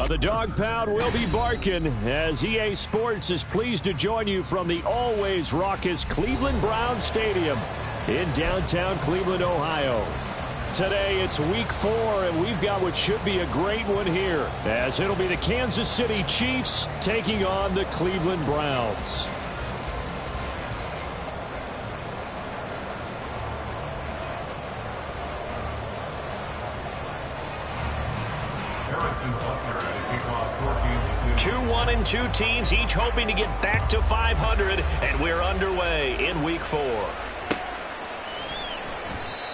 The dog pound will be barking as EA Sports is pleased to join you from the always raucous Cleveland Browns Stadium in downtown Cleveland, Ohio. Today it's week 4, and we've got what should be a great one here, as it'll be the Kansas City Chiefs taking on the Cleveland Browns. Two 1-2 teams, each hoping to get back to 500, and we're underway in week 4.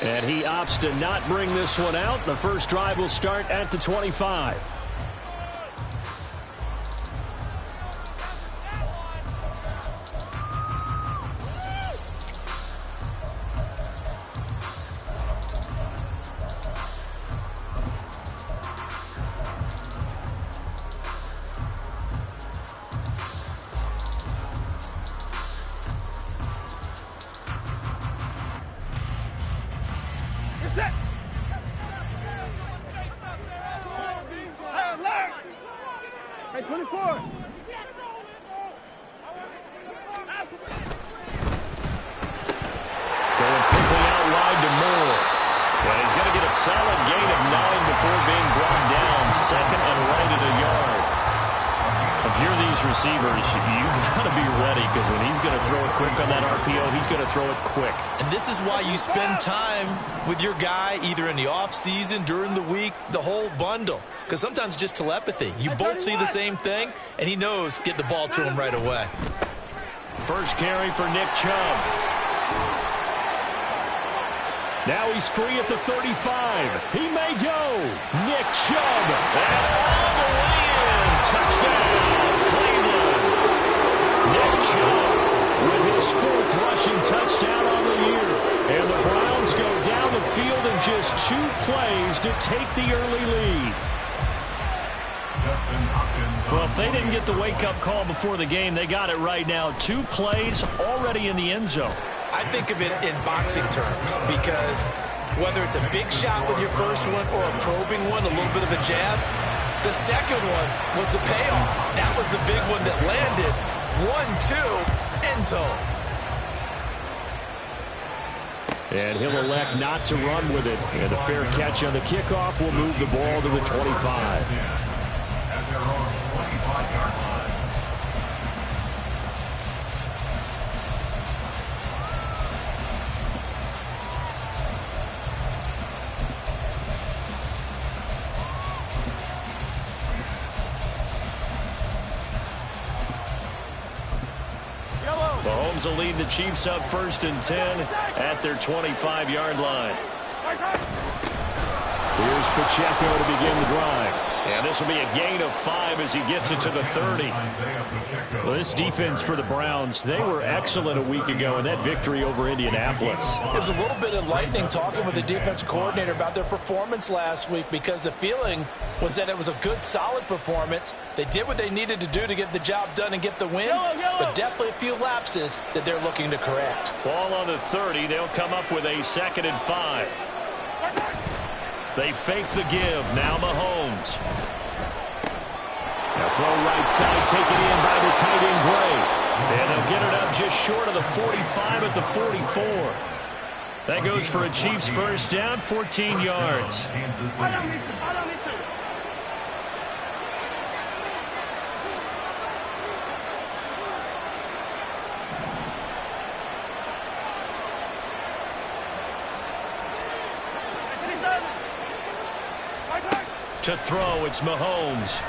And he opts to not bring this one out. The first drive will start at the 25. Hey, 24. Going quickly out wide to Moore. And he's going to get a solid gain of 9 before being brought down. Second and right at a yard. If you're these receivers, you got to be ready, because when he's going to throw it quick on that RPO, he's going to throw it quick. And this is why you spend time with your guy either in the offseason, during the week, the whole bundle. Because sometimes it's just telepathy. You both see the same thing, and he knows get the ball to him right away. First carry for Nick Chubb. Now he's free at the 35. He may go. Nick Chubb. And all the way in. Touchdown, Cleveland. Nick Chubb with his 4th rushing touchdown on the year. And the Browns go down the field in just 2 plays to take the early lead. Well, if they didn't get the wake-up call before the game, they got it right now. 2 plays already in the end zone. I think of it in boxing terms, because whether it's a big shot with your first one or a probing one, a little bit of a jab, the second one was the payoff. That was the big one that landed. 1-2, end zone. And he'll elect not to run with it. And a fair catch on the kickoff will move the ball to the 25. At their own 25-yard line. Mahomes will lead the Chiefs up 1st and 10 at their 25-yard line. Here's Pacheco to begin the drive. And this will be a gain of 5 as he gets it to the 30. Well, this defense for the Browns, they were excellent a week ago in that victory over Indianapolis. It was a little bit enlightening talking with the defense coordinator about their performance last week, because the feeling was that it was a good, solid performance. They did what they needed to do to get the job done and get the win, but definitely a few lapses that they're looking to correct. Ball on the 30. They'll come up with a 2nd and 5. They fake the give. Now Mahomes. Now throw right side, taken in by the tight end Gray. And they'll get it up just short of the 45 at the 44. That goes for a Chiefs first down, 14 yards. To throw, it's Mahomes.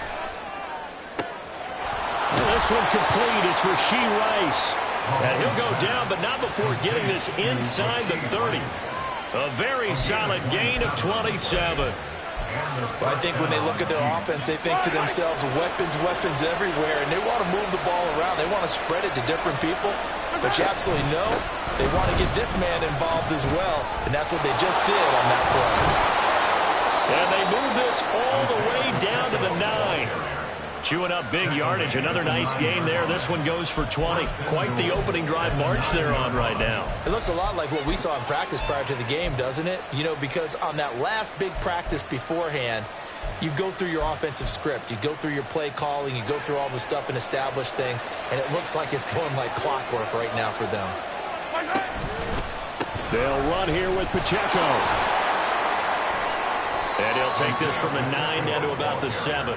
This one complete. It's Rashee Rice. And he'll go down, but not before getting this inside the 30. A very solid gain of 27. But I think when they look at their offense, they think to themselves, weapons everywhere, and they want to move the ball around. They want to spread it to different people. But you absolutely know they want to get this man involved as well, and that's what they just did on that play. And they move this all the way down to the 9. Chewing up big yardage. Another nice gain there. This one goes for 20. Quite the opening drive march they're on right now. It looks a lot like what we saw in practice prior to the game, doesn't it? You know, because on that last big practice beforehand, You go through your offensive script. You go through your play calling. You go through all the stuff and establish things. And it looks like it's going like clockwork right now for them. They'll run here with Pacheco. And he'll take this from the 9 down to about the 7.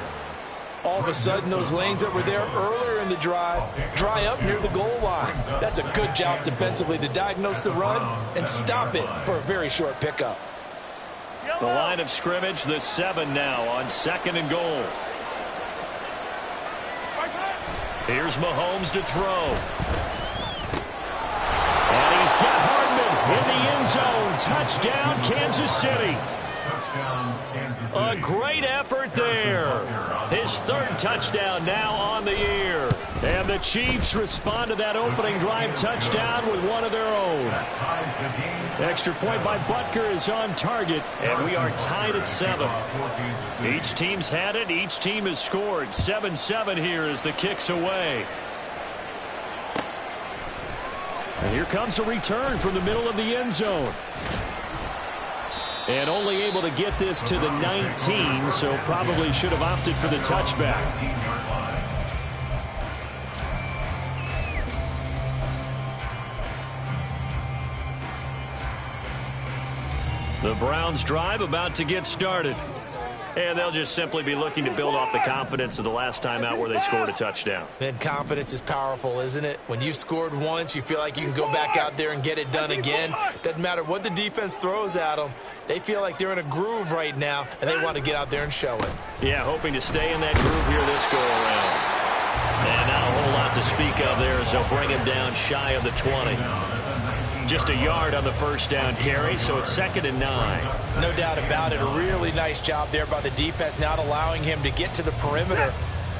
All of a sudden, those lanes that were there earlier in the drive dry up near the goal line. That's a good job defensively to diagnose the run and stop it for a very short pickup. The line of scrimmage, the 7 now on 2nd and goal. Here's Mahomes to throw. And he's got Hardman in the end zone. Touchdown, Kansas City. A great effort there. His 3rd touchdown now on the year. And the Chiefs respond to that opening drive touchdown with one of their own. Extra point by Butker is on target, and we are tied at 7. Each team's had it. Each team has scored. 7-7 here as the kick's away. And here comes a return from the middle of the end zone. And only able to get this to the 19, so probably should have opted for the touchback. The Browns drive about to get started. And they'll just simply be looking to build off the confidence of the last time out where they scored a touchdown. And confidence is powerful, isn't it? When you've scored once, you feel like you can go back out there and get it done again. Doesn't matter what the defense throws at them. They feel like they're in a groove right now, and they want to get out there and show it. Yeah, hoping to stay in that groove here this go-around. And not a whole lot to speak of there as they'll bring him down shy of the 20. Just a yard on the first down carry, so it's 2nd and 9. No doubt about it. A really nice job there by the defense, not allowing him to get to the perimeter.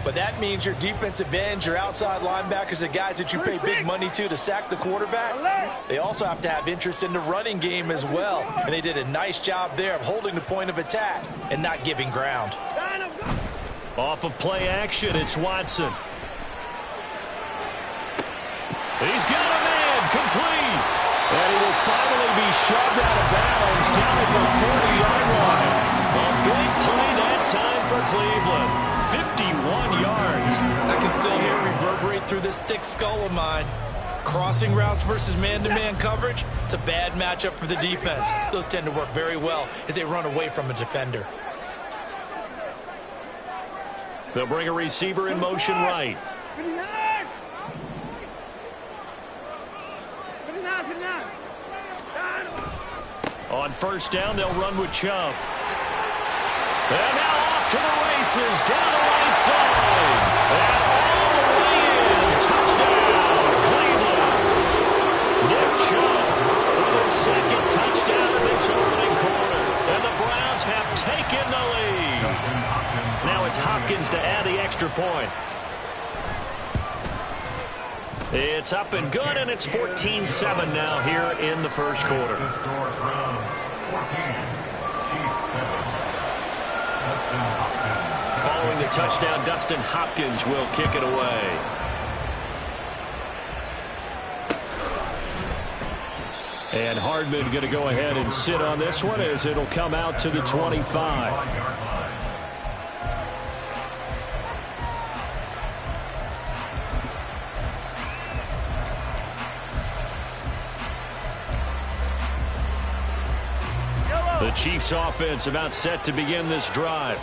But that means your defensive ends, your outside linebackers, the guys that you pay big money to sack the quarterback, they also have to have interest in the running game as well. And they did a nice job there of holding the point of attack and not giving ground. Off of play action, it's Watson. He's got a man, complete. And he will finally be shoved out of bounds down at the 40-yard line. A big play that time for Cleveland. 51 yards. I can still hear it reverberate through this thick skull of mine. Crossing routes versus man-to-man coverage, it's a bad matchup for the defense. Those tend to work very well as they run away from a defender. They'll bring a receiver in motion right. On first down, they'll run with Chubb. And now off to the races, down the right side. And all the way in. Touchdown, Cleveland. Nick Chubb with his 2nd touchdown in this opening quarter. And the Browns have taken the lead. Now it's Hopkins to add the extra point. It's up and good, and it's 14-7 now here in the first quarter. Following the touchdown, Dustin Hopkins will kick it away. And Hardman going to go ahead and sit on this one as it'll come out to the 25. The Chiefs offense about set to begin this drive.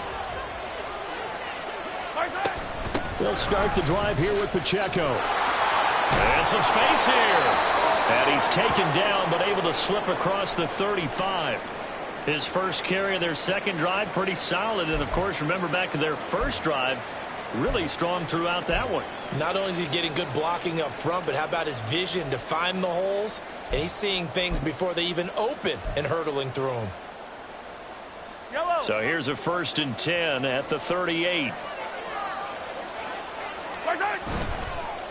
They'll start the drive here with Pacheco. And some space here. And he's taken down but able to slip across the 35. His first carry of their 2nd drive, pretty solid. And, of course, remember back to their first drive, really strong throughout that one. Not only is he getting good blocking up front, but how about his vision to find the holes? And he's seeing things before they even open and hurdling through them. So here's a 1st and 10 at the 38.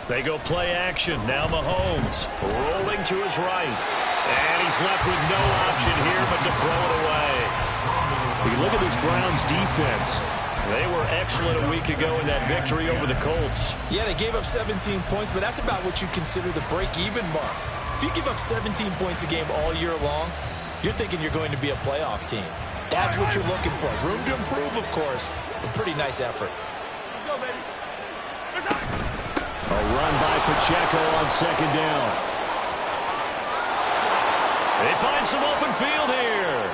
They go play action. Now Mahomes rolling to his right. And he's left with no option here but to throw it away. You look at this Browns defense. They were excellent a week ago in that victory over the Colts. Yeah, they gave up 17 points, but that's about what you consider the break-even mark. If you give up 17 points a game all year long, you're thinking you're going to be a playoff team. That's what you're looking for. Room to improve, of course, but pretty nice effort. Let's go, baby. Let's go. A run by Pacheco on second down. They find some open field here.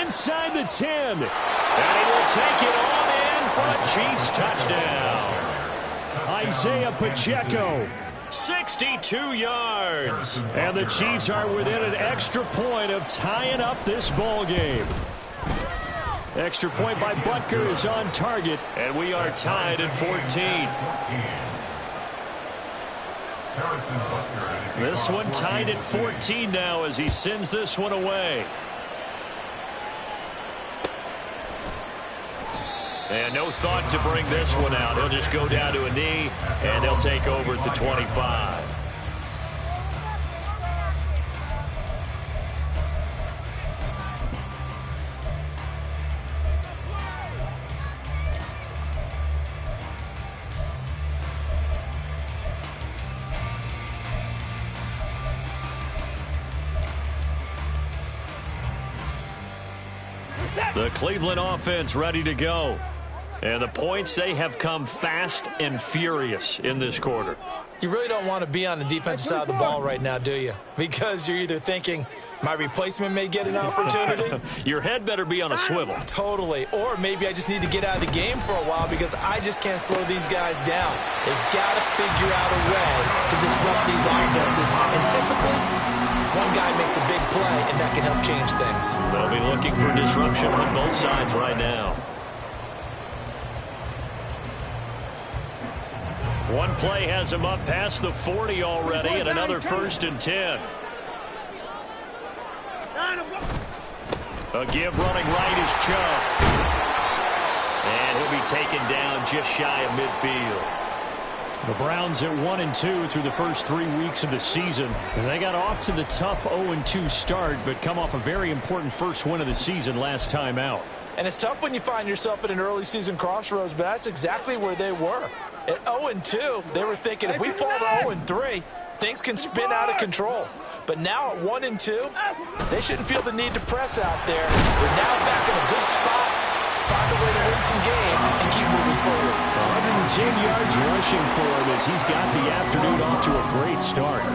Inside the 10. And he will take it on in for a Chiefs touchdown. Isaiah Pacheco, 62 yards. And the Chiefs are within an extra point of tying up this ball game. Extra point by Butker is on target, and we are tied at 14. This one tied at 14 now as he sends this one away. And no thought to bring this one out. He'll just go down to a knee, and they'll take over at the 25. The Cleveland offense ready to go. And the points, they have come fast and furious in this quarter. You really don't want to be on the defensive side of the ball right now, do you? Because you're either thinking, my replacement may get an opportunity. Your head better be on a swivel. Totally. Or maybe I just need to get out of the game for a while because I just can't slow these guys down. They've got to figure out a way to disrupt these offenses. And typically, one guy makes a big play, and that can help change things. They'll be looking for disruption on both sides right now. One play has him up past the 40 already, and another 1st and 10. A give running right is Chubb. And he'll be taken down just shy of midfield. The Browns at 1-2 through the first 3 weeks of the season. And they got off to the tough 0-2 start, but come off a very important first win of the season last time out. And it's tough when you find yourself at an early season crossroads, but that's exactly where they were. At 0-2, they were thinking if we fall to 0-3, things can spin out of control. But now at 1-2, they shouldn't feel the need to press out there. They're now back in a good spot, find a way to win some games, and keep moving forward. 110 yards rushing for him as he's got the afternoon off to a great start.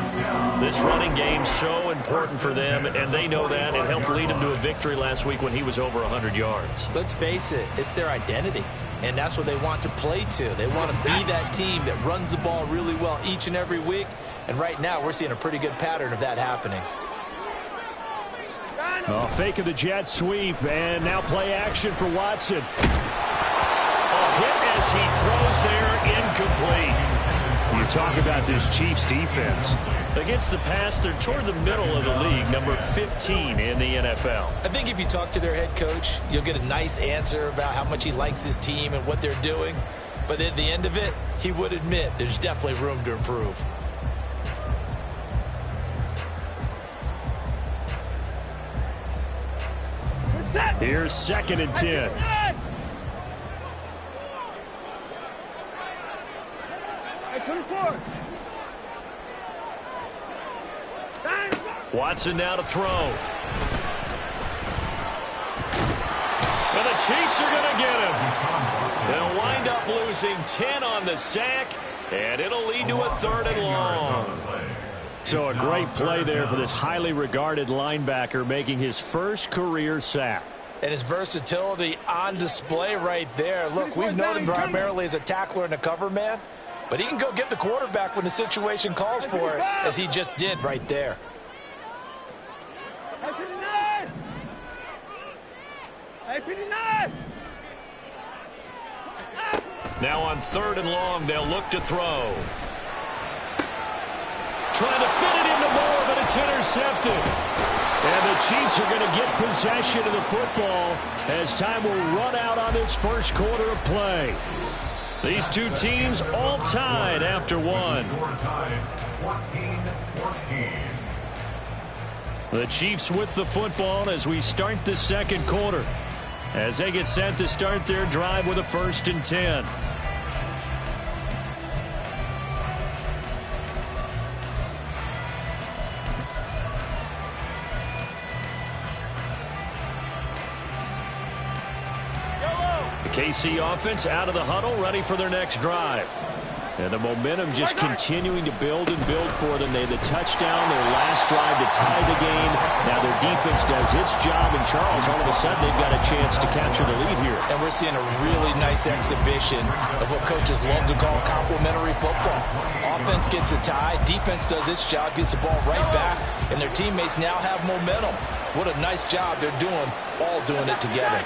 This running game's so important for them, and they know that. It helped lead them to a victory last week when he was over 100 yards. Let's face it, it's their identity. And that's what they want to play to. They want to be that team that runs the ball really well each and every week. And right now, we're seeing a pretty good pattern of that happening. Oh, fake of the jet sweep, and now play action for Watson. A hit as he throws there, incomplete. You talk about this Chiefs defense. Against the pass, they're toward the middle of the league, number 15 in the NFL. I think if you talk to their head coach, you'll get a nice answer about how much he likes his team and what they're doing. But at the end of it, he would admit there's definitely room to improve. Here's 2nd and 10. Hey, 24. Watson now to throw. And the Chiefs are going to get him. They'll wind up losing 10 on the sack, and it'll lead to a 3rd and long. So a great play there for this highly regarded linebacker, making his first career sack. And his versatility on display right there. Look, we've known him primarily as a tackler and a cover man, but he can go get the quarterback when the situation calls for it, as he just did right there. Hey, 59. Hey, 59. Now on 3rd and long, they'll look to throw. Trying to fit it into Moore, but it's intercepted. And the Chiefs are going to get possession of the football as time will run out on this first quarter of play. These two teams all tied after one. The Chiefs with the football as we start the second quarter, as they get set to start their drive with a 1st and 10. The KC offense out of the huddle, ready for their next drive. And the momentum just continuing to build and build for them. They had the touchdown, their last drive to tie the game. Now their defense does its job, and Charles, all of a sudden, they've got a chance to capture the lead here. And we're seeing a really nice exhibition of what coaches love to call complementary football. Offense gets a tie, defense does its job, gets the ball right back, and their teammates now have momentum. What a nice job they're doing, all doing it together.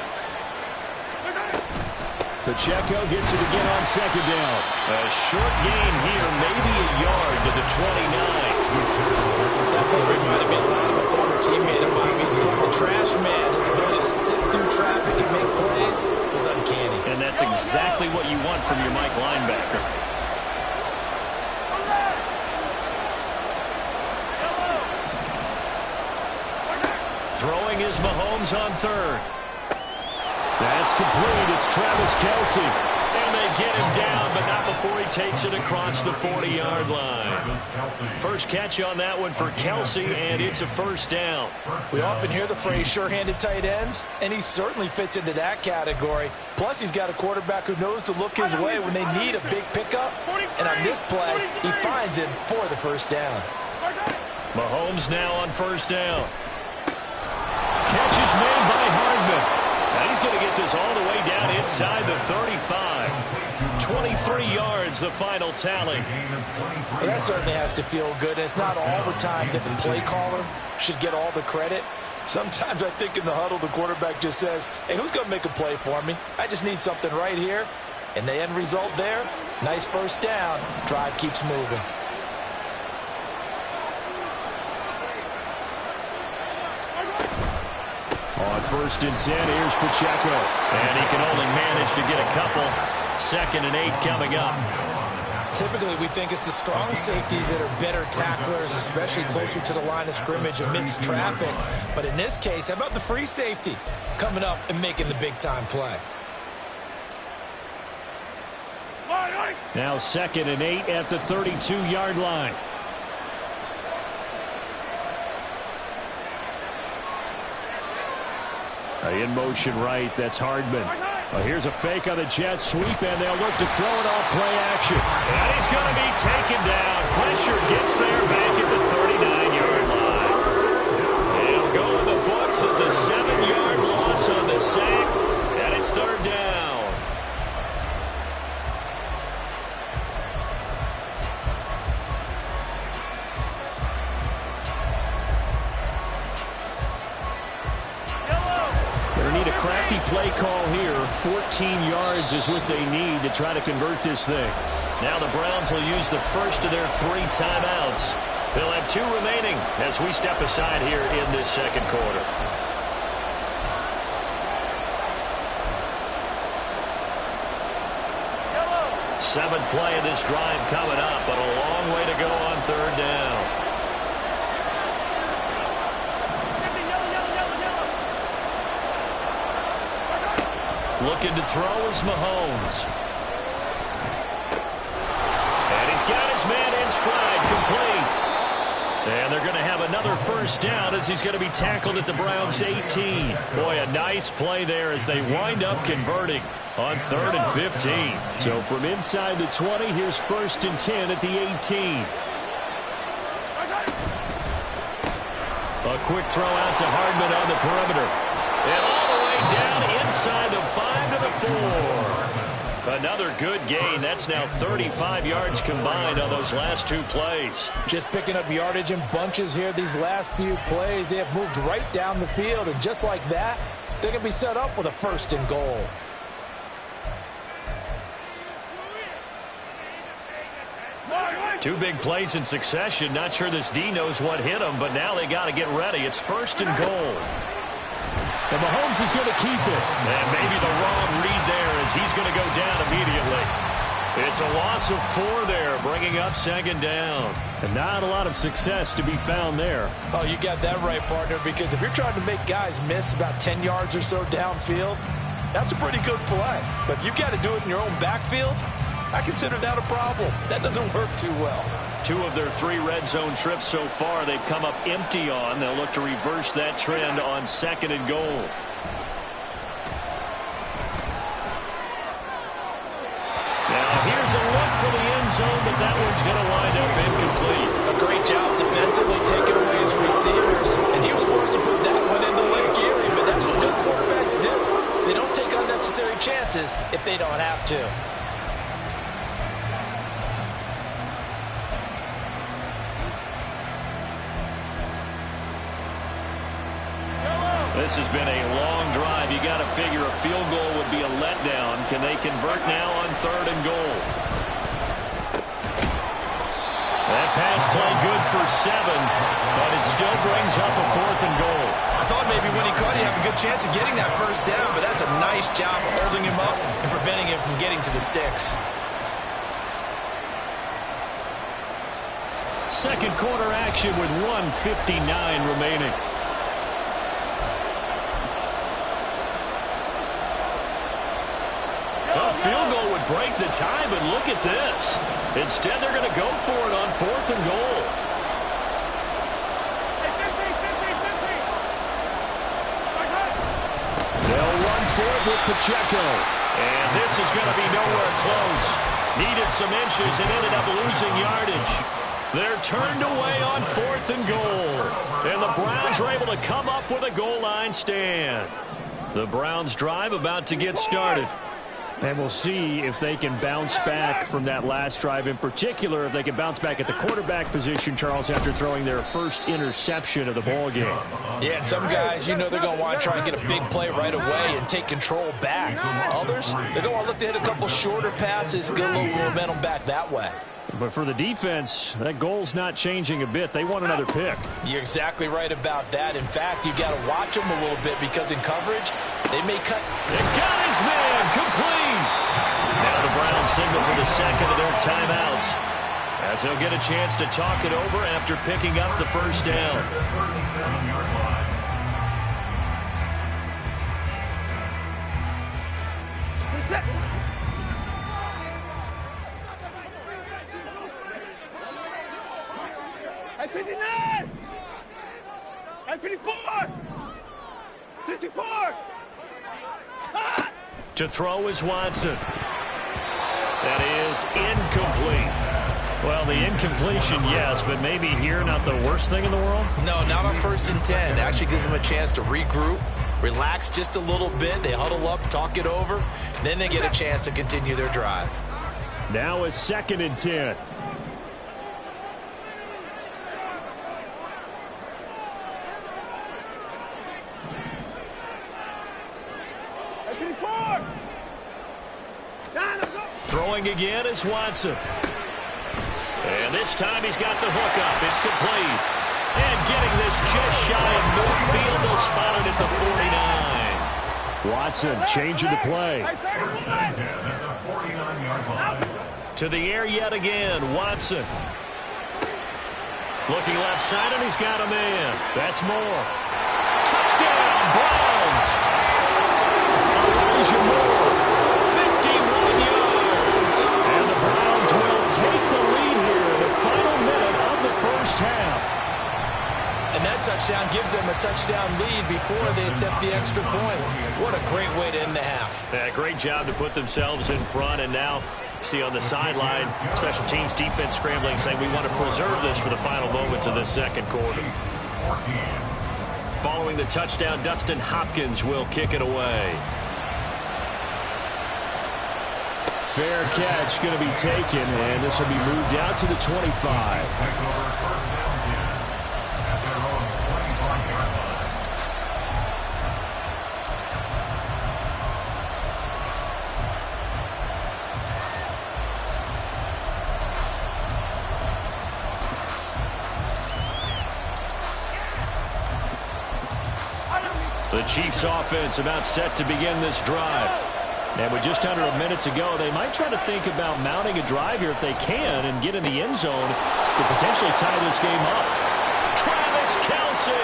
Pacheco gets it again on second down. A short gain here, maybe a yard to the 29. That play reminded me a lot of a former teammate of mine. We used to call him the trash man. His ability to sift through traffic and make plays was uncanny. And that's exactly what you want from your Mike linebacker. Throwing is Mahomes on third. That's complete. It's Travis Kelce. And they get him down, but not before he takes it across the 40-yard line. First catch on that one for Kelce, and it's a first down. We often hear the phrase sure-handed tight ends, and he certainly fits into that category. Plus, he's got a quarterback who knows to look his way when they need a big pickup. And on this play, he finds him for the first down. Mahomes now on first down. Catch is made by Hardman. Now he's going to get this all the way down inside the 35. 23 yards, the final tally. Well, that certainly has to feel good. It's not all the time that the play caller should get all the credit. Sometimes I think in the huddle, the quarterback just says, hey, who's going to make a play for me? I just need something right here. And the end result there, nice first down. Drive keeps moving. On first and 10, here's Pacheco. And he can only manage to get a couple. 2nd and 8 coming up. Typically, we think it's the strong safeties that are better tacklers, especially closer to the line of scrimmage amidst traffic. But in this case, how about the free safety coming up and making the big-time play? Now 2nd and 8 at the 32-yard line. In motion right, that's Hardman. Here's a fake on the jet sweep, and they'll look to throw it off play action. And he's going to be taken down. Pressure gets there back at the 39-yard line. It'll go in the books as a 7-yard loss on the sack, and it's third down. Crafty play call here. 14 yards is what they need to try to convert this thing. Now the Browns will use the first of their 3 timeouts. They'll have 2 remaining as we step aside here in this second quarter. Seventh play of this drive coming up, but a long way to go on third down. Looking to throw is Mahomes. And he's got his man in stride, complete. And they're going to have another first down as he's going to be tackled at the Browns' 18. Boy, a nice play there as they wind up converting on 3rd and 15. So from inside the 20, here's 1st and 10 at the 18. A quick throw out to Hardman on the perimeter. And all the way down inside the 5 to the 4. Another good gain. That's now 35 yards combined on those last 2 plays. Just picking up yardage in bunches here these last few plays. They have moved right down the field, and just like that, they're going to be set up with a 1st and goal. Two big plays in succession. Not sure this D knows what hit him, but now they got to get ready. It's 1st and goal. And Mahomes is going to keep it. And maybe the wrong read there as he's going to go down immediately. It's a loss of 4 there, bringing up 2nd down. And not a lot of success to be found there. Oh, you got that right, partner, because if you're trying to make guys miss about 10 yards or so downfield, that's a pretty good play. But if you've got to do it in your own backfield, I consider that a problem. That doesn't work too well. 2 of their 3 red zone trips so far, they've come up empty on. They'll look to reverse that trend on 2nd and goal. Tries a look for the end zone, but that one's going to wind up incomplete. A great job defensively taking away his receivers, and he was forced to put that one into Lake Erie, but that's what good quarterbacks do. They don't take unnecessary chances if they don't have to. This has been a long drive. You got to figure a field goal would be a letdown. Can they convert now on 3rd and goal? That pass play good for 7, but it still brings up a 4th and goal. I thought maybe when he caught it, he'd have a good chance of getting that first down, but that's a nice job of holding him up and preventing him from getting to the sticks. Second quarter action with 1:59 remaining. A field goal would break the tie, but look at this. Instead, they're going to go for it on 4th and goal. They'll run for it with Pacheco. And this is going to be nowhere close. Needed some inches and ended up losing yardage. They're turned away on 4th and goal. And the Browns are able to come up with a goal line stand. The Browns drive about to get started. And we'll see if they can bounce back from that last drive, in particular, if they can bounce back at the quarterback position, Charles, after throwing their first interception of the ballgame. Yeah, and some guys, you know they're going to want to try and get a big play right away and take control back. Others, they're going to look to hit a couple shorter passes and get a little momentum back that way. But for the defense, that goal's not changing a bit. They want another pick. You're exactly right about that. In fact, you got to watch them a little bit because in coverage, they may cut. They got his man complete. Now the Browns signal for the second of their timeouts, as they'll get a chance to talk it over after picking up the first down. I 59! I 54! 54! Ah! To throw is Watson. That is incomplete. Well, the incompletion, yes, but maybe here not the worst thing in the world? No, not on 1st and 10. It actually gives them a chance to regroup, relax just a little bit. They huddle up, talk it over, then they get a chance to continue their drive. Now is 2nd and 10. Throwing again is Watson. And this time he's got the hook up. It's complete. And getting this just shy of midfield. They'll spot it at the 49. Watson changing the play. To the air yet again. Watson. Looking left side, and he's got a man. That's Moore. Touchdown, Browns. Elijah Moore. 51 yards. And the Browns will take the lead here in the final minute of the first half. And that touchdown gives them a touchdown lead before they attempt the extra point. What a great way to end the half. Yeah, great job to put themselves in front, and now see on the sideline, special teams defense scrambling, saying we want to preserve this for the final moments of this second quarter. Following the touchdown, Dustin Hopkins will kick it away. Fair catch going to be taken, and this will be moved out to the 25. The Chiefs offense about set to begin this drive. And with just under a minute to go, they might try to think about mounting a drive here if they can and get in the end zone to potentially tie this game up. Travis Kelce.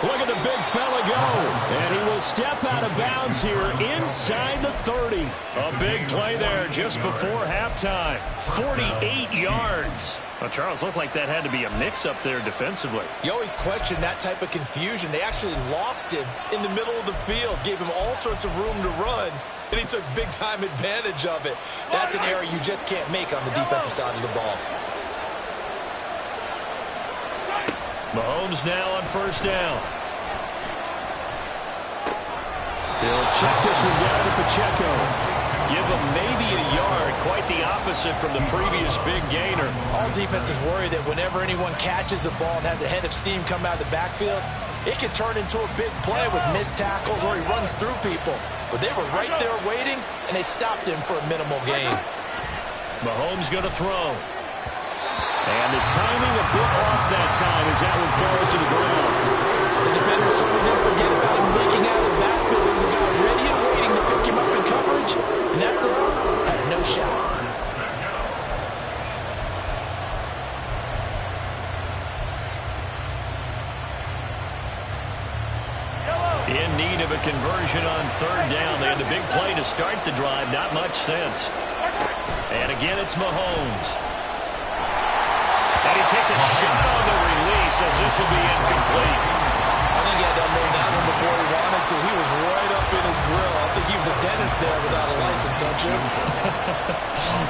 Look at the big fella go. And he will step out of bounds here inside the 30. A big play there just before halftime. 48 yards. Well, Charles, looked like that had to be a mix-up there defensively. You always question that type of confusion. They actually lost him in the middle of the field, gave him all sorts of room to run, and he took big-time advantage of it. That's an error you just can't make on the defensive side of the ball. Mahomes now on first down. He'll check this one down to Pacheco. Give him maybe a yard, quite the opposite from the previous big gainer. All defenses worry that whenever anyone catches the ball and has a head of steam come out of the backfield, it can turn into a big play with missed tackles or he runs through people. But they were right there waiting, and they stopped him for a minimal gain. Mahomes going to throw. And the timing a bit off that time as that one falls to the ground. The defender certainly didn't forget about him breaking out of the backfield. There was a guy ready and waiting to pick him up in coverage, and that throw had no shot. In need of a conversion on third down. They had the big play to start the drive. Not much sense. And again, it's Mahomes. And he takes a shot on the release as this will be incomplete. I think he had to unload that one before he wanted to. He was right up in his grill. I think he was a dentist there without a license, don't you?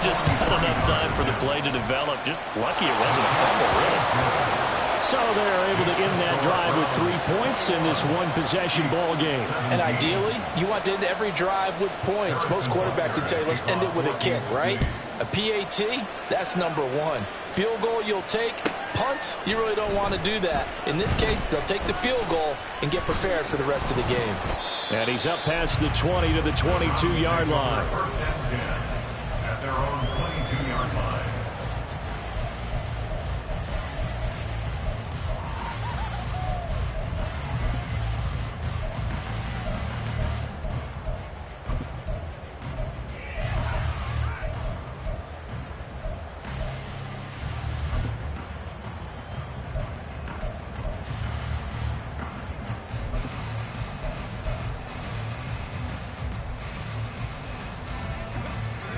Just not enough time for the play to develop. Just lucky it wasn't a fumble, really. So they're able to end that drive with 3 points in this one-possession ball game. And ideally, you want to end every drive with points. Most quarterbacks would tell you, let's end it with a kick, right? A PAT, that's number one. Field goal you'll take. Punts, you really don't want to do that. In this case, they'll take the field goal and get prepared for the rest of the game. And he's up past the 20 to the 22-yard line. First and 10 at their own 22-yard line.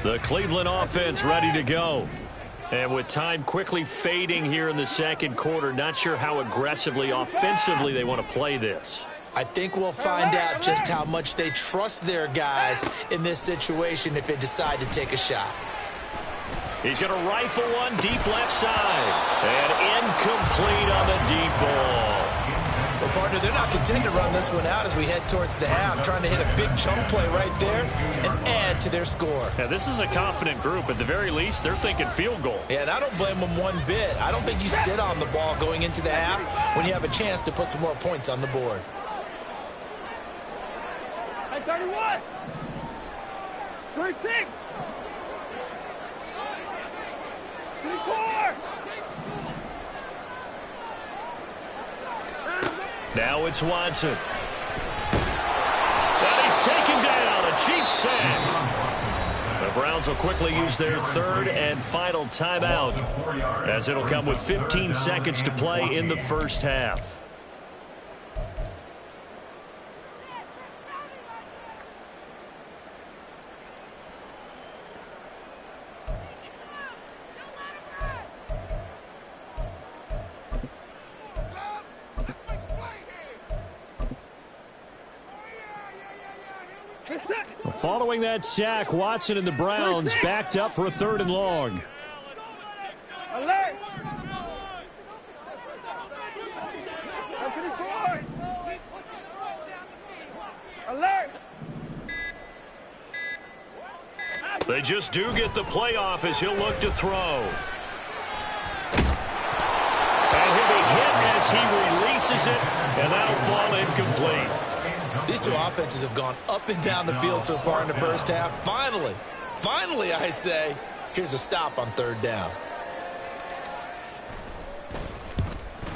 The Cleveland offense ready to go. And with time quickly fading here in the second quarter, not sure how aggressively, offensively they want to play this. I think we'll find out just how much they trust their guys in this situation if they decide to take a shot. He's going to rifle one deep left side. And incomplete on the deep ball. Well, partner, they're not content to run this one out as we head towards the half, trying to hit a big chunk play right there and add to their score. Yeah, this is a confident group. At the very least, they're thinking field goal. Yeah, and I don't blame them one bit. I don't think you sit on the ball going into the half when you have a chance to put some more points on the board. 31! 26! 24! Now it's Watson. And he's taken down. A Chiefs sack. The Browns will quickly use their third and final timeout as it'll come with 15 seconds to play in the first half. Following that sack, Watson and the Browns backed up for a third and long. Alert! Alert! They just do get the playoff as he'll look to throw. And he'll be hit as he releases it, and that'll fall incomplete. These two offenses have gone up and down the field so far in the first half. Finally, I say, here's a stop on third down.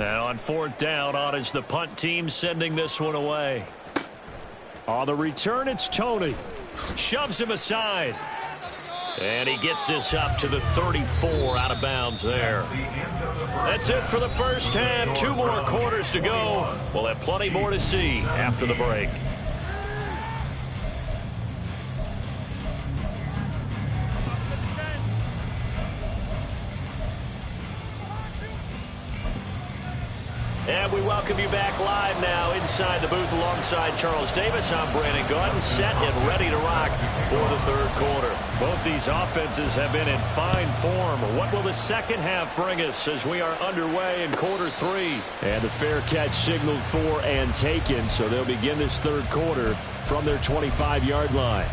Now on fourth down, on is the punt team sending this one away. On the return, it's Tony. Shoves him aside. And he gets this up to the 34 out of bounds there. That's it for the first half. 2 more quarters to go. We'll have plenty more to see after the break. And we welcome you back live now inside the booth alongside Charles Davis. I'm Brandon Gaudin, set and ready to rock for the third quarter. Both these offenses have been in fine form. What will the second half bring us as we are underway in quarter three? And the fair catch signaled for and taken, so they'll begin this third quarter from their 25-yard line.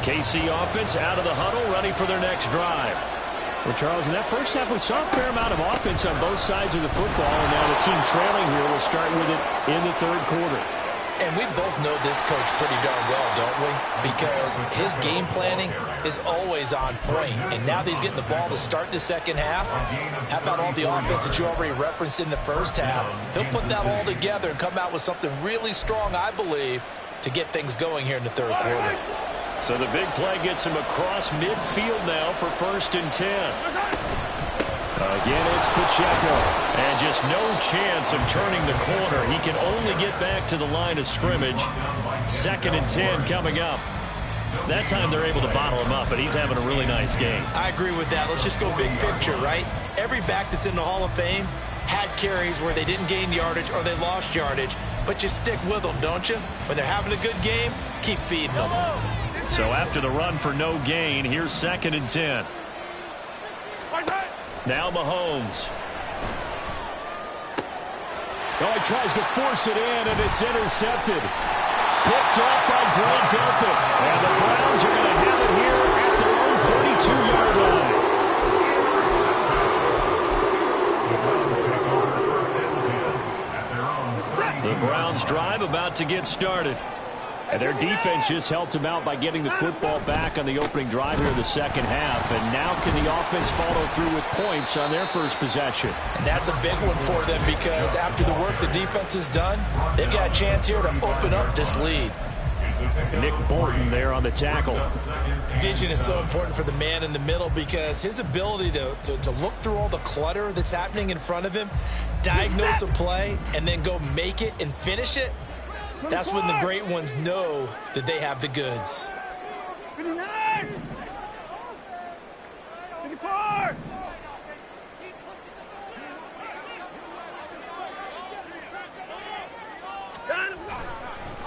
KC offense out of the huddle, ready for their next drive. Well, Charles, in that first half, we saw a fair amount of offense on both sides of the football, and now the team trailing here will start with it in the third quarter. And we both know this coach pretty darn well, don't we? Because his game planning is always on point. And now that he's getting the ball to start the second half, how about all the offense that you already referenced in the first half? He'll put that all together and come out with something really strong, I believe, to get things going here in the third quarter. So the big play gets him across midfield now for 1st and 10. Again, it's Pacheco. And just no chance of turning the corner. He can only get back to the line of scrimmage. 2nd and 10 coming up. That time they're able to bottle him up, but he's having a really nice game. I agree with that. Let's just go big picture, right? Every back that's in the Hall of Fame had carries where they didn't gain yardage or they lost yardage, but you stick with them, don't you? When they're having a good game, keep feeding them. So after the run for no gain, here's 2nd and 10. Now Mahomes. Oh, he tries to force it in, and it's intercepted. Picked up by Grant Delpit. And the Browns are going to have it here at their own 32-yard line. The Browns drive about to get started. And their defense just helped them out by getting the football back on the opening drive here in the second half. And now can the offense follow through with points on their first possession? And that's a big one for them because after the work the defense has done, they've got a chance here to open up this lead. Nick Bolton there on the tackle. Vision is so important for the man in the middle because his ability to look through all the clutter that's happening in front of him, diagnose a play, and then go make it and finish it, that's when the great ones know that they have the goods. 59! 54!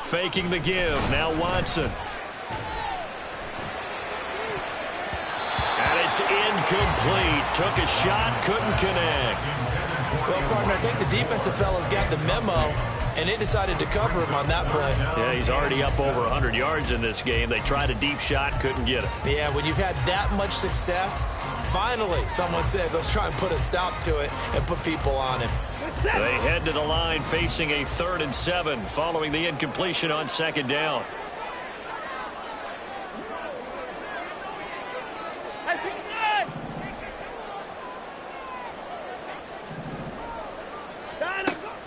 Faking the give. Now Watson. And it's incomplete. Took a shot, couldn't connect. Well, partner, I think the defensive fellas got the memo, and they decided to cover him on that play. Yeah, he's already up over 100 yards in this game. They tried a deep shot, couldn't get it. Yeah, when you've had that much success, finally someone said, let's try and put a stop to it and put people on him. They head to the line facing a 3rd and 7 following the incompletion on 2nd down.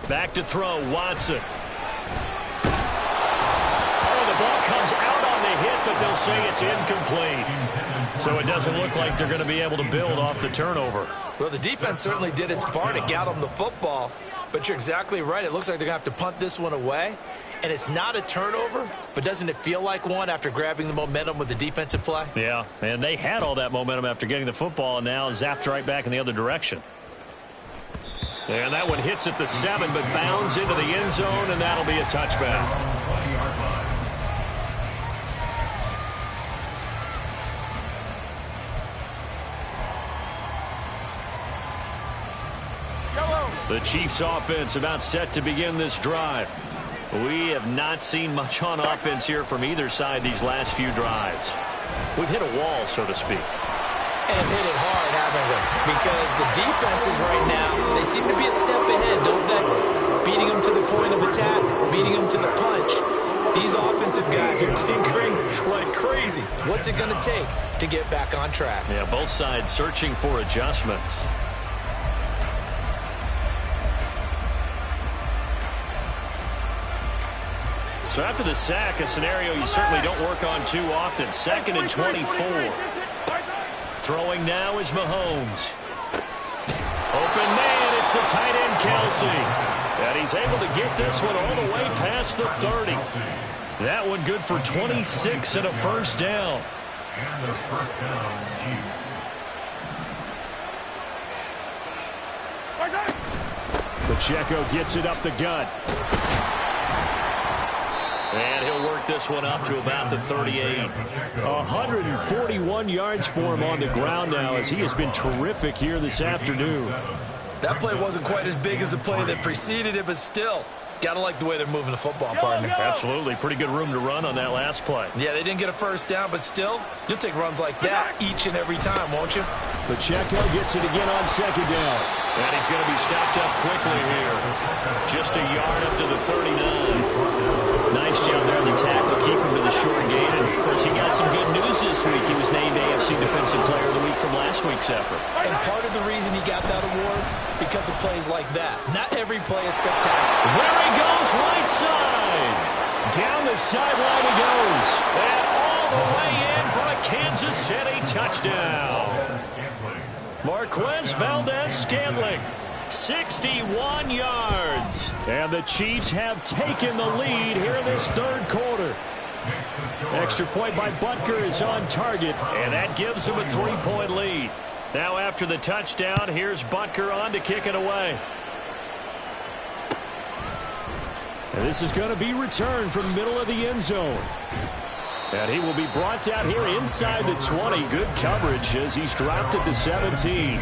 Back to throw, Watson. Oh, the ball comes out on the hit, but they'll say it's incomplete. So it doesn't look like they're going to be able to build off the turnover. Well, the defense certainly did its part. It got them the football. But you're exactly right. It looks like they're going to have to punt this one away. And it's not a turnover, but doesn't it feel like one after grabbing the momentum with the defensive play? Yeah, and they had all that momentum after getting the football and now zapped right back in the other direction. And that one hits at the 7, but bounds into the end zone, and that'll be a touchback. The Chiefs offense about set to begin this drive. We have not seen much on offense here from either side these last few drives. We've hit a wall, so to speak. And hit it hard, haven't we? Because the defenses right now, they seem to be a step ahead, don't they? Beating them to the point of attack, beating them to the punch. These offensive guys are tinkering like crazy. What's it going to take to get back on track? Yeah, both sides searching for adjustments. So after the sack, a scenario you certainly don't work on too often. 2nd and 24. Throwing now is Mahomes. Open man, it's the tight end Kelsey. And he's able to get this one all the way past the 30. That one good for 26 and a first down. And the first down, Chiefs. Pacheco gets it up the gut. And he'll work this one up to about the 38. 141 yards for him on the ground now as he has been terrific here this afternoon. That play wasn't quite as big as the play that preceded it, but still, got to like the way they're moving the football, partner. Absolutely. Pretty good room to run on that last play. Yeah, they didn't get a first down, but still, you'll take runs like that each and every time, won't you? Pacheco gets it again on second down. And he's going to be stopped up quickly here. Just a yard up to the 39. Nice job there on the tackle. Keep him to the short gain. And, of course, he got some good news this week. He was named AFC Defensive Player of the Week from last week's effort. And part of the reason he got that award, because of plays like that. Not every play is spectacular. There he goes, right side. Down the sideline he goes. And all the way in for a Kansas City touchdown. Marquez Valdez-Scantling, 61 yards. And the Chiefs have taken the lead here in this third quarter. Extra point by Butker is on target, and that gives him a 3-point lead. Now after the touchdown, here's Butker on to kick it away. And this is going to be returned from the middle of the end zone. And he will be brought down here inside the 20. Good coverage as he's dropped at the 17.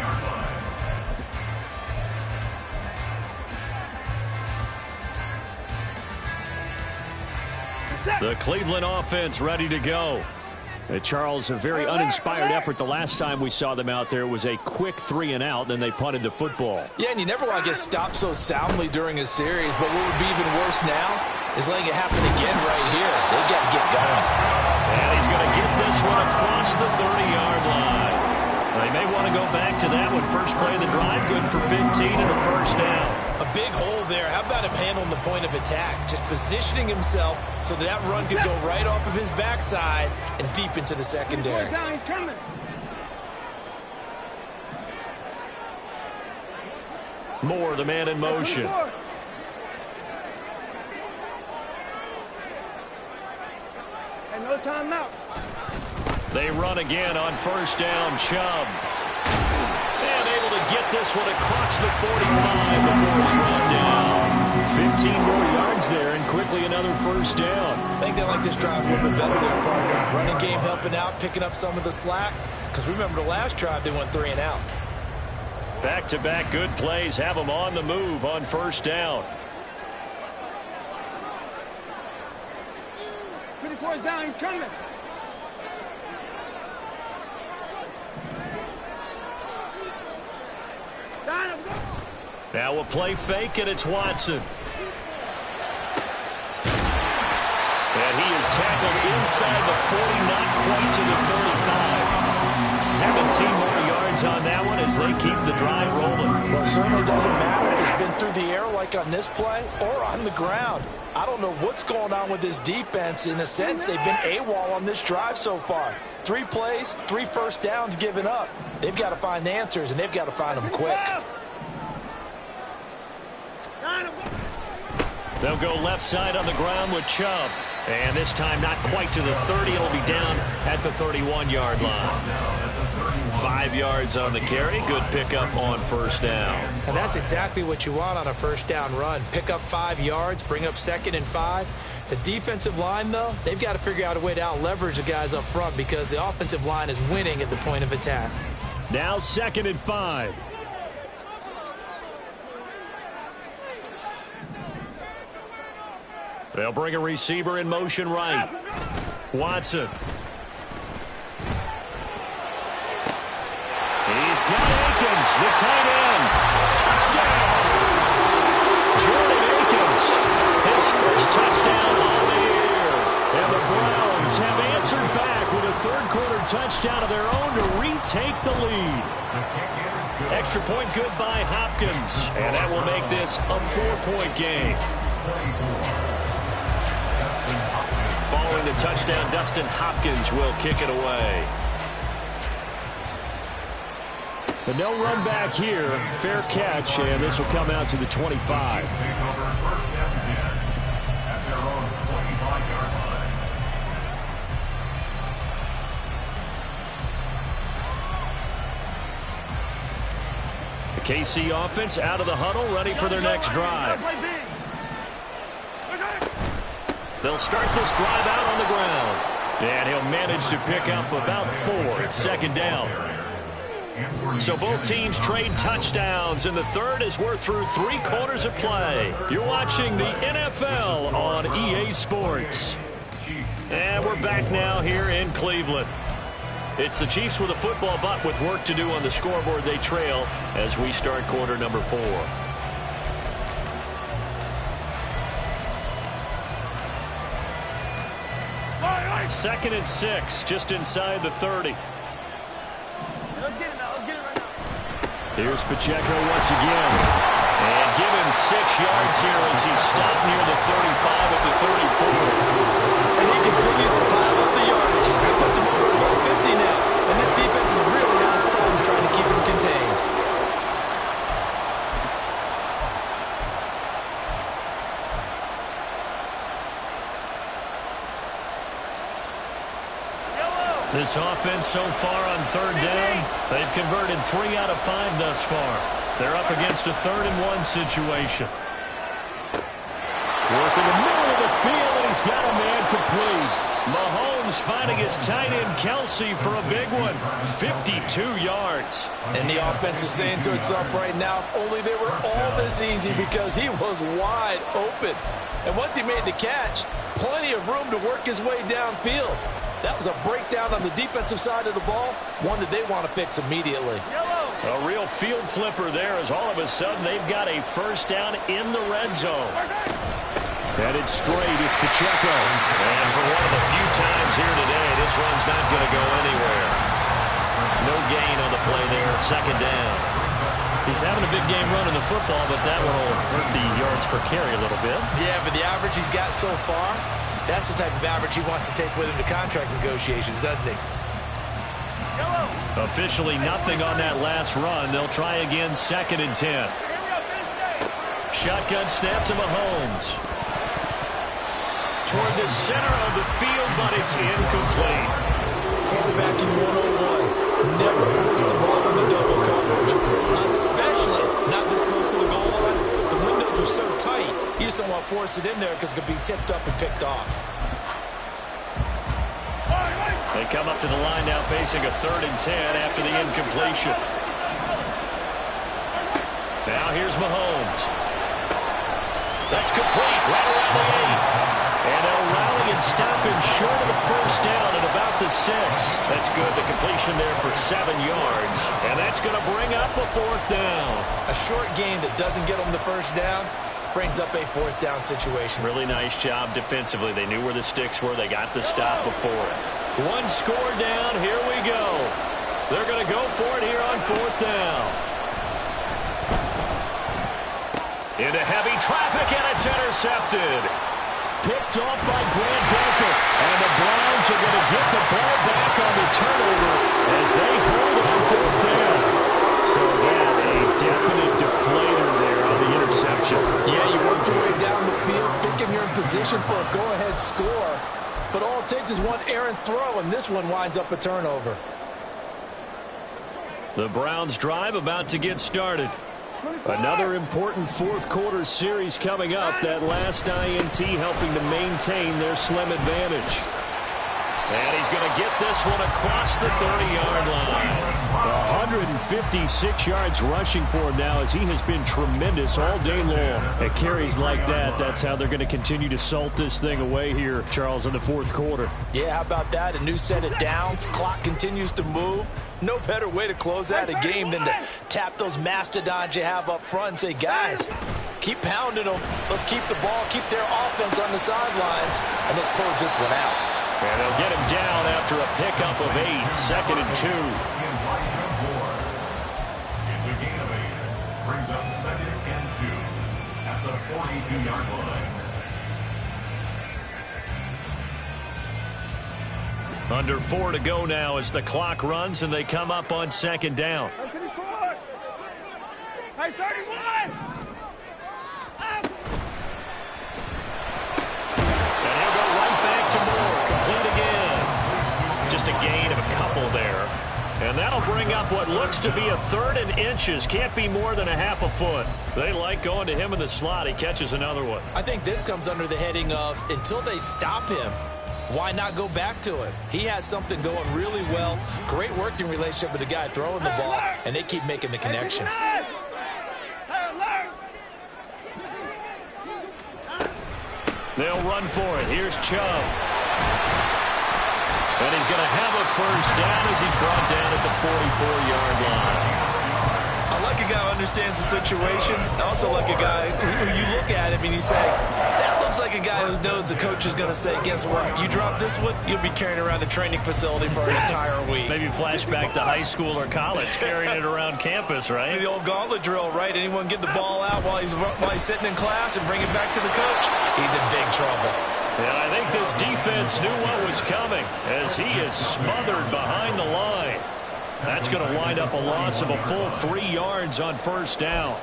The Cleveland offense ready to go. Charles, a very uninspired effort the last time we saw them out there. It was a quick 3-and-out, then they punted the football. Yeah, and you never want to get stopped so soundly during a series, but what would be even worse now is letting it happen again right here. They've got to get going. And he's going to get this one across the 30-yard line. They may want to go back to that one. First play of the drive, good for 15 and a first down. A big hole there. How about him handling the point of attack? Just positioning himself so that run could go right off of his backside and deep into the secondary. Moore, the man in motion. And no timeout. They run again on first down. Chubb. And able to get this one across the 45 before he's run down. 15 more yards there and quickly another first down. I think they like this drive a little bit better there, partner. Running game helping out, picking up some of the slack. Because remember the last drive, they went 3-and-out. Back-to-back good plays have them on the move on first down. 24th down, he's coming. Now we'll play fake, and it's Watson. And he is tackled inside the 40, not quite to the 35. 17 more yards on that one as they keep the drive rolling. Well, it certainly doesn't matter if it's been through the air like on this play or on the ground. I don't know what's going on with this defense. In a sense, they've been AWOL on this drive so far. 3 plays, 3 first downs given up. They've got to find answers, and they've got to find them quick. They'll go left side on the ground with Chubb. And this time not quite to the 30. It'll be down at the 31-yard line. 5 yards on the carry. Good pickup on first down. And that's exactly what you want on a first down run. Pick up 5 yards, bring up 2nd and 5. The defensive line, though, they've got to figure out a way to out-leverage the guys up front because the offensive line is winning at the point of attack. Now 2nd and 5. They'll bring a receiver in motion right. Watson. He's got Akins, the tight end. Touchdown! Jordan Akins, his first touchdown on the year. And the Browns have answered back with a third-quarter touchdown of their own to retake the lead. Extra point good by Hopkins. And that will make this a 4-point game. Following the touchdown, Dustin Hopkins will kick it away. But no run back here. Fair catch, and this will come out to the 25. Chiefs take over first and 10 at their own 25-yard line. The KC offense out of the huddle, ready for their next drive. They'll start this drive out on the ground. And he'll manage to pick up about 4. It's second down. So both teams trade touchdowns in the third as we're through 3 quarters of play. You're watching the NFL on EA Sports. And we're back now here in Cleveland. It's the Chiefs with a football, but with work to do on the scoreboard, they trail as we start quarter number 4. Second and 6, just inside the 30. Here's Pacheco once again. And given 6 yards here as he's stopped near the 35 at the 34. And he continues to pile up the yardage. That puts him over about 50 now. And this defense is really had its problems trying to keep him contained. This offense so far on third down, they've converted 3 out of 5 thus far. They're up against a 3rd and 1 situation. Work in the middle of the field, and he's got a man complete. Mahomes finding his tight end Kelsey for a big one. 52 yards. And the offense is saying to itself right now, only they were all this easy because he was wide open. And once he made the catch, plenty of room to work his way downfield. That was a breakdown on the defensive side of the ball, one that they want to fix immediately. A real field flipper there as all of a sudden they've got a first down in the red zone. Headed straight, it's Pacheco. And for one of the few times here today, this run's not going to go anywhere. No gain on the play there, second down. He's having a big game running the football, but that one will hurt the yards per carry a little bit. Yeah, but the average he's got so far, that's the type of average he wants to take with him to contract negotiations, doesn't he? Officially nothing on that last run. They'll try again, second and 10. Shotgun snap to Mahomes. Toward the center of the field, but it's incomplete. Quarterbacking 101. Never force the ball in the double coverage, especially not this close to the goal line. The windows are so tight, you just don't want to force it in there because it could be tipped up and picked off. They come up to the line now facing a 3rd and 10 after the incompletion. Now here's Mahomes. That's complete right around the 8. And they'll rally and stop him short of the first down at about the 6. That's good. The completion there for 7 yards. And that's going to bring up a 4th down. A short game that doesn't get them the first down brings up a 4th down situation. Really nice job defensively. They knew where the sticks were. They got the stop before it. 1 score down. Here we go. They're going to go for it here on 4th down. Into heavy traffic, and it's intercepted. Picked off by Grant Delpit. And the Browns are going to get the ball back on the turnover as they hold it on 4th down. So, yeah, a definite deflator there on the interception. Yeah, you work your way down the field, thinking you're in position for a go-ahead score. But all it takes is one errant throw, and this one winds up a turnover. The Browns drive about to get started. Another important 4th quarter series coming up. That last INT helping to maintain their slim advantage. And he's going to get this one across the 30-yard line. 156 yards rushing for him now as he has been tremendous all day long. At carries like that, that's how they're going to continue to salt this thing away here, Charles, in the 4th quarter. Yeah, how about that? A new set of downs. Clock continues to move. No better way to close out a game than to tap those mastodons you have up front and say, guys, keep pounding them. Let's keep the ball, keep their offense on the sidelines, and let's close this one out. And they'll get him down after a pickup of 8, second and 2. It's a gain of 8. Brings up second and 2 at the 42-yard line. Under 4 to go now as the clock runs and they come up on second down. Hey, 31! Up! And he'll go right back to Moore. Complete again. Just a gain of a couple there. And that'll bring up what looks to be a 3rd and inches. Can't be more than a half a foot. They like going to him in the slot. He catches another one. I think this comes under the heading of until they stop him, why not go back to it? He has something going really well. Great working relationship with the guy throwing the ball, and they keep making the connection. They'll run for it. Here's Chubb. And he's going to have a first down as he's brought down at the 44-yard line. I like a guy who understands the situation. I also like a guy who you look at him and you say, that looks like a guy who knows the coach is going to say, guess what? You drop this one, you'll be carrying around the training facility for an entire week. Maybe flashback to high school or college, carrying it around campus, right? The old gauntlet drill, right? Anyone get the ball out while he's sitting in class and bring it back to the coach? He's in big trouble. And I think this defense knew what was coming as he is smothered behind the line. That's going to wind up a loss of a full 3 yards on first down.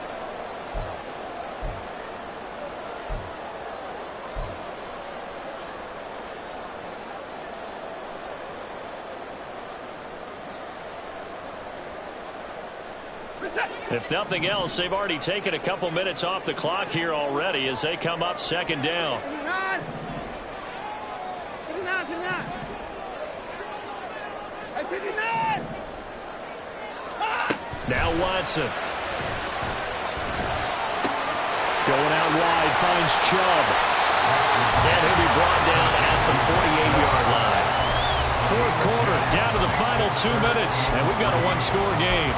If nothing else, they've already taken a couple minutes off the clock here already as they come up 2nd down. 59. 59, 59. Hey, 59. Now Watson. Going out wide, finds Chubb. And he'll be brought down at the 48-yard line. 4th quarter, down to the final 2 minutes, and we've got a 1-score game.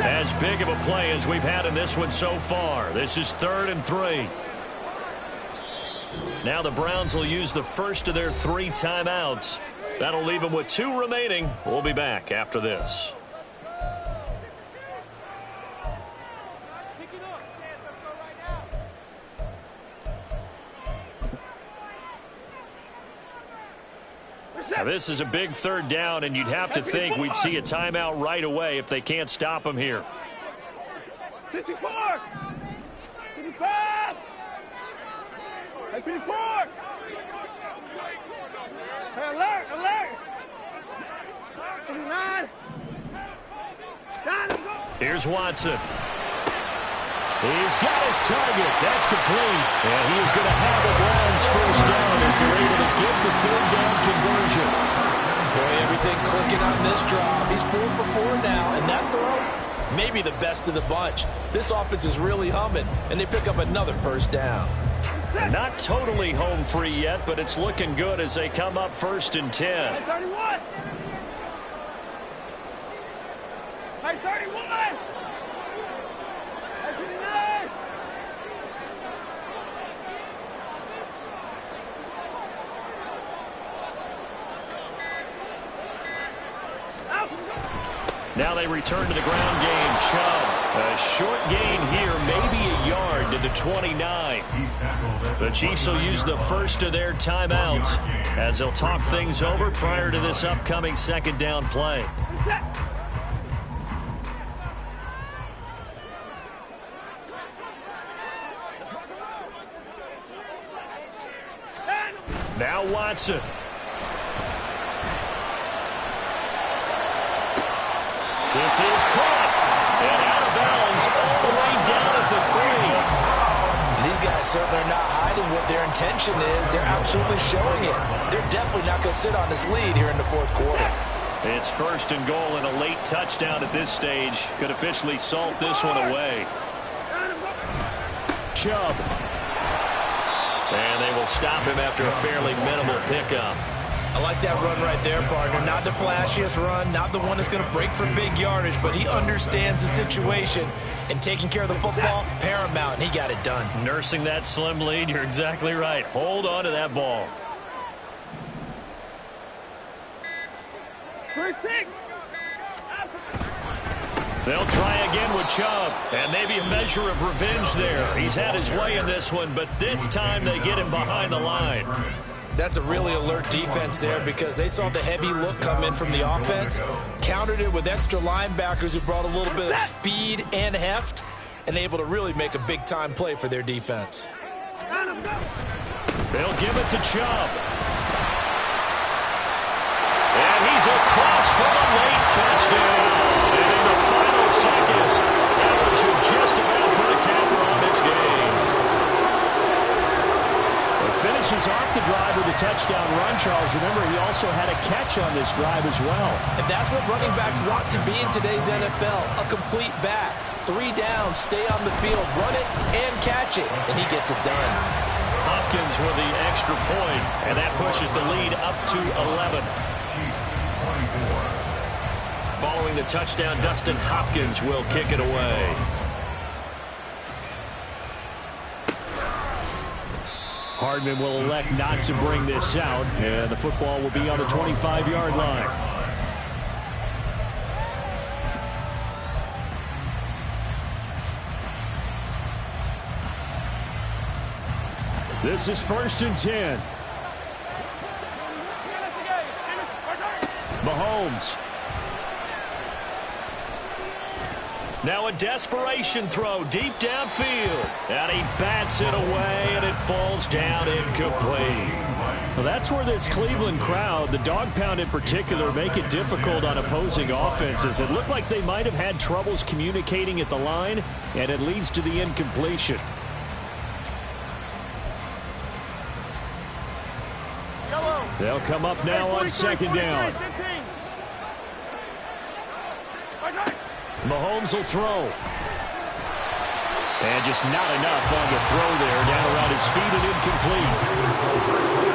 As big of a play as we've had in this one so far. This is 3rd and 3. Now the Browns will use the first of their 3 timeouts. That'll leave them with 2 remaining. We'll be back after this. Now, this is a big 3rd down, and you'd have to think we'd see a timeout right away if they can't stop him here. 54. 55. Hey, 54. Hey, alert, alert. 59. Down, let's go. Here's Watson. He's got his target. That's complete. And he is going to have the Browns first down as they're able to get the 3rd down conversion. Boy, everything clicking on this drive. He's 4 for 4 now, and that throw, maybe the best of the bunch. This offense is really humming, and they pick up another first down. Not totally home free yet, but it's looking good as they come up 1st and 10. Hey, 31. Hey, 31. Hey, 59. Now they return to the ground game. Chubb, a short gain here, maybe a yard to the 29. The Chiefs will use the first of their timeouts as they'll talk things over prior to this upcoming 2nd down play. Now Watson. This is caught. And out of bounds all the way down at the 3. These guys certainly are not hiding what their intention is. They're absolutely showing it. They're definitely not going to sit on this lead here in the 4th quarter. It's 1st and goal, and a late touchdown at this stage could officially salt this one away. Chubb. And they will stop him after a fairly minimal pickup. I like that run right there, partner. Not the flashiest run, not the one that's going to break for big yardage, but he understands the situation, and taking care of the football, paramount, and he got it done. Nursing that slim lead, you're exactly right. Hold on to that ball. 26. They'll try again with Chubb. And maybe a measure of revenge there. He's had his way in this one, but this time they get him behind the line. That's a really alert defense there because they saw the heavy look come in from the offense, countered it with extra linebackers who brought a little bit of speed and heft, and able to really make a big-time play for their defense. They'll give it to Chubb. And he's across for the late touchdown. And in the final seconds, Howard should just about put a capper on this game. Finishes off the drive with a touchdown run, Charles. Remember, he also had a catch on this drive as well. And that's what running backs want to be in today's NFL, a complete back. 3 downs, stay on the field, run it, and catch it. And he gets it done. Hopkins with the extra point, and that pushes the lead up to 11. Following the touchdown, Dustin Hopkins will kick it away. Hardman will elect not to bring this out, and the football will be on the 25-yard line. This is 1st and 10. Mahomes. Now a desperation throw deep downfield. And he bats it away, and it falls down incomplete. Well, that's where this Cleveland crowd, the dog pound in particular, make it difficult on opposing offenses. It looked like they might have had troubles communicating at the line, and it leads to the incompletion. They'll come up now on 2nd down. Mahomes will throw. And just not enough on the throw there. Down around his feet and incomplete.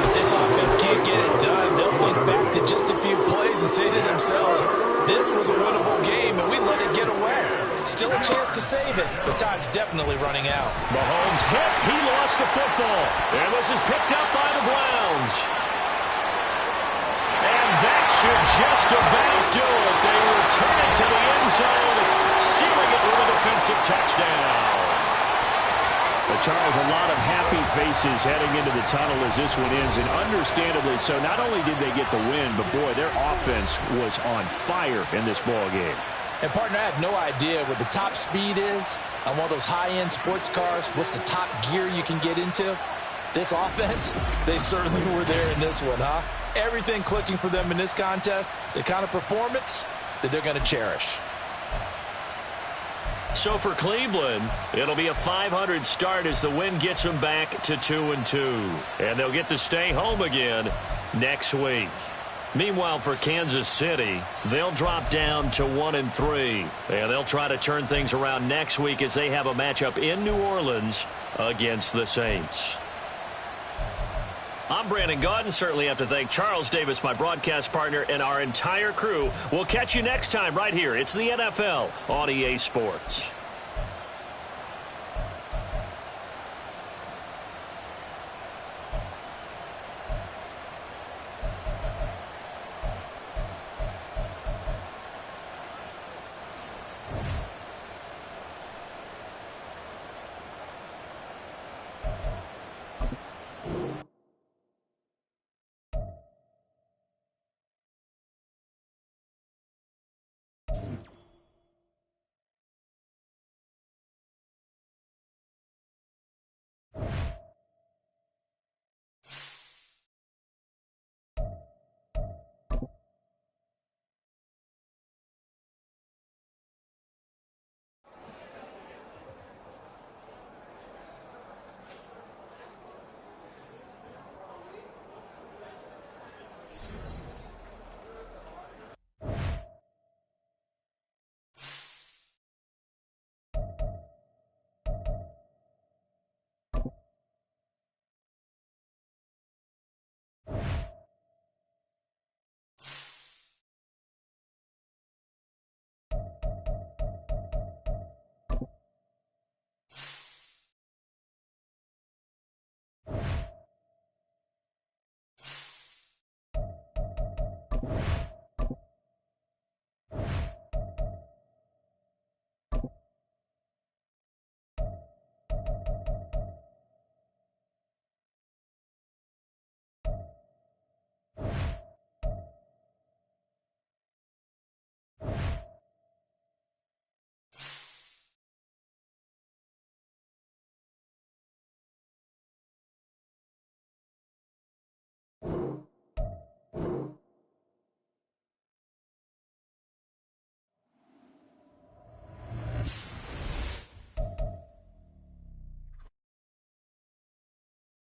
If this offense can't get it done, they'll think back to just a few plays and say to themselves, this was a winnable game and we let it get away. Still a chance to save it, but time's definitely running out. Mahomes hit. He lost the football. And this is picked up by the Browns. And that should just about do it. They return it to the end zone, sealing it with a defensive touchdown. But Charles, a lot of happy faces heading into the tunnel as this one ends, and understandably so. Not only did they get the win, but boy, their offense was on fire in this ball game. And partner, I have no idea what the top speed is on one of those high-end sports cars. What's the top gear you can get into? This offense, they certainly were there in this one, huh? Everything clicking for them in this contest, the kind of performance that they're going to cherish. So for Cleveland, it'll be a 500 start as the win gets them back to 2-2. And they'll get to stay home again next week. Meanwhile, for Kansas City, they'll drop down to 1-3. And they'll try to turn things around next week as they have a matchup in New Orleans against the Saints. I'm Brandon Gaudin. Certainly have to thank Charles Davis, my broadcast partner, and our entire crew. We'll catch you next time right here. It's the NFL on EA Sports.